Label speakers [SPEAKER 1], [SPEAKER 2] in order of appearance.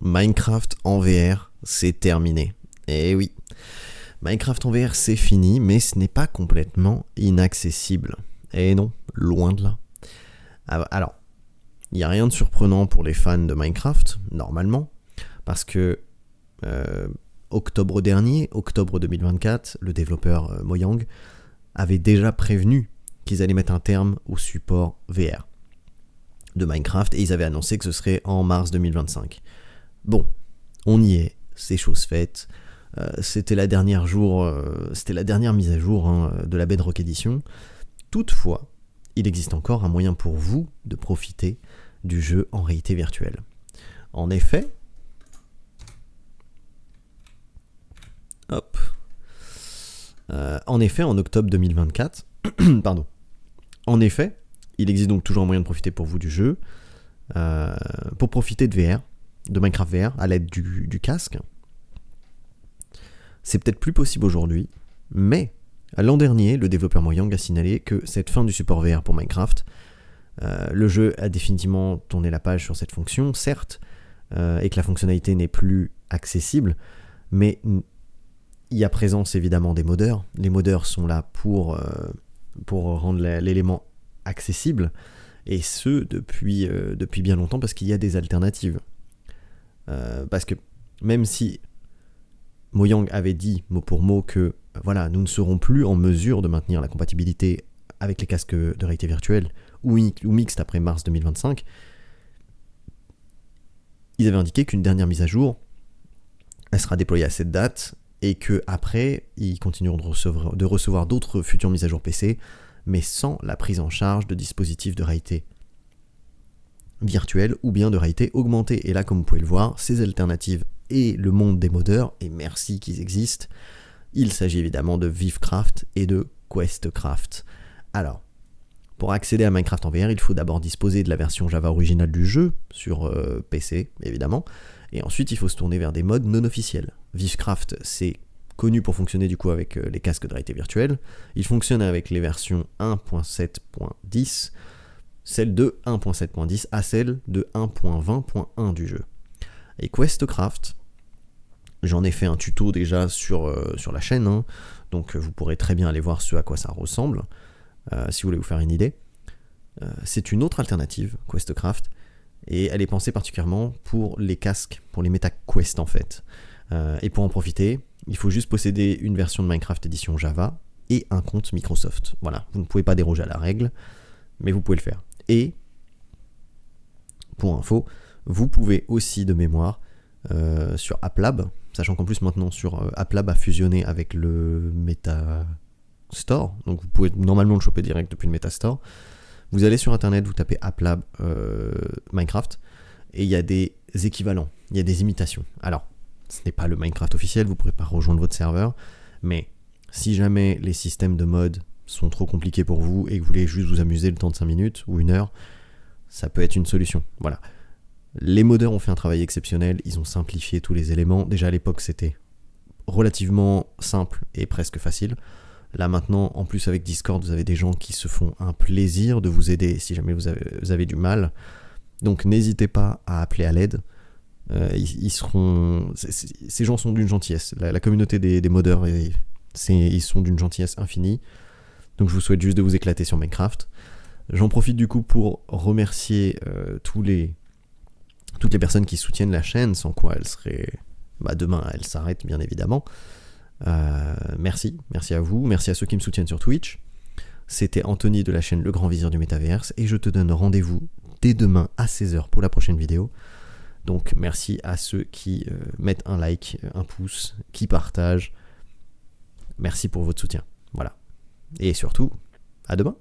[SPEAKER 1] Minecraft en VR, c'est terminé. Eh oui, Minecraft en VR, c'est fini, mais ce n'est pas complètement inaccessible. Eh non, loin de là. Alors, il n'y a rien de surprenant pour les fans de Minecraft, normalement, parce que octobre dernier, octobre 2024, le développeur Mojang avait déjà prévenu qu'ils allaient mettre un terme au support VR de Minecraft, et ils avaient annoncé que ce serait en mars 2025. Bon, on y est, c'est chose faite. C'était la dernière mise à jour de la Bedrock Edition. Toutefois, il existe encore un moyen pour vous de profiter du jeu en réalité virtuelle. En effet, en octobre 2024, pardon. En effet, il existe donc toujours un moyen de profiter pour vous du jeu, pour profiter de VR, de Minecraft VR, à l'aide du casque. C'est peut-être plus possible aujourd'hui, mais l'an dernier, le développeur Mojang a signalé que cette fin du support VR pour Minecraft, le jeu a définitivement tourné la page sur cette fonction, certes, et que la fonctionnalité n'est plus accessible, mais il y a présence évidemment des modeurs. Les modeurs sont là pour rendre l'élément accessible, et ce depuis bien longtemps, parce qu'il y a des alternatives. Parce que même si Mojang avait dit mot pour mot que voilà, nous ne serons plus en mesure de maintenir la compatibilité avec les casques de réalité virtuelle ou mixte après mars 2025, ils avaient indiqué qu'une dernière mise à jour, elle sera déployée à cette date, et que après ils continueront de recevoir d'autres futures mises à jour PC, mais sans la prise en charge de dispositifs de réalité virtuelle ou bien de réalité augmentée. Et là, comme vous pouvez le voir, ces alternatives et le monde des modeurs, et merci qu'ils existent, il s'agit évidemment de Vivecraft et de Questcraft. Alors, pour accéder à Minecraft en VR, il faut d'abord disposer de la version Java originale du jeu, sur PC évidemment, et ensuite il faut se tourner vers des modes non officiels. Vivecraft, c'est connu pour fonctionner du coup avec les casques de réalité virtuelle. Il fonctionne avec les versions 1.7.10, celle de 1.7.10 à celle de 1.20.1 du jeu. Et Questcraft, j'en ai fait un tuto déjà sur la chaîne, donc vous pourrez très bien aller voir ce à quoi ça ressemble, si vous voulez vous faire une idée. C'est une autre alternative, Questcraft, et elle est pensée particulièrement pour les casques, pour les MetaQuest en fait. Et pour en profiter, il faut juste posséder une version de Minecraft édition Java et un compte Microsoft. Voilà, vous ne pouvez pas déroger à la règle, mais vous pouvez le faire. Et, pour info, vous pouvez aussi de mémoire sur AppLab, sachant qu'en plus maintenant sur AppLab a fusionné avec le Metastore, donc vous pouvez normalement le choper direct depuis le Metastore. Vous allez sur internet, vous tapez AppLab Minecraft, et il y a des équivalents, il y a des imitations. Alors, ce n'est pas le Minecraft officiel, vous ne pourrez pas rejoindre votre serveur, mais si jamais les systèmes de mode sont trop compliqués pour vous et que vous voulez juste vous amuser le temps de 5 minutes ou 1 heure, ça peut être une solution. Voilà. Les modeurs ont fait un travail exceptionnel, ils ont simplifié tous les éléments. Déjà à l'époque, c'était relativement simple et presque facile. Là maintenant, en plus avec Discord, vous avez des gens qui se font un plaisir de vous aider si jamais vous avez du mal. Donc n'hésitez pas à appeler à l'aide. Ces gens sont d'une gentillesse. La communauté des modeurs, ils sont d'une gentillesse infinie. Donc je vous souhaite juste de vous éclater sur Minecraft. J'en profite du coup pour remercier toutes les personnes qui soutiennent la chaîne, sans quoi elle serait... demain elle s'arrête bien évidemment. Merci à vous, merci à ceux qui me soutiennent sur Twitch. C'était Anthony de la chaîne Le Grand Vizir du Métaverse, et je te donne rendez-vous dès demain à 16h pour la prochaine vidéo. Donc merci à ceux qui mettent un like, un pouce, qui partagent. Merci pour votre soutien. Voilà. Et surtout, à demain.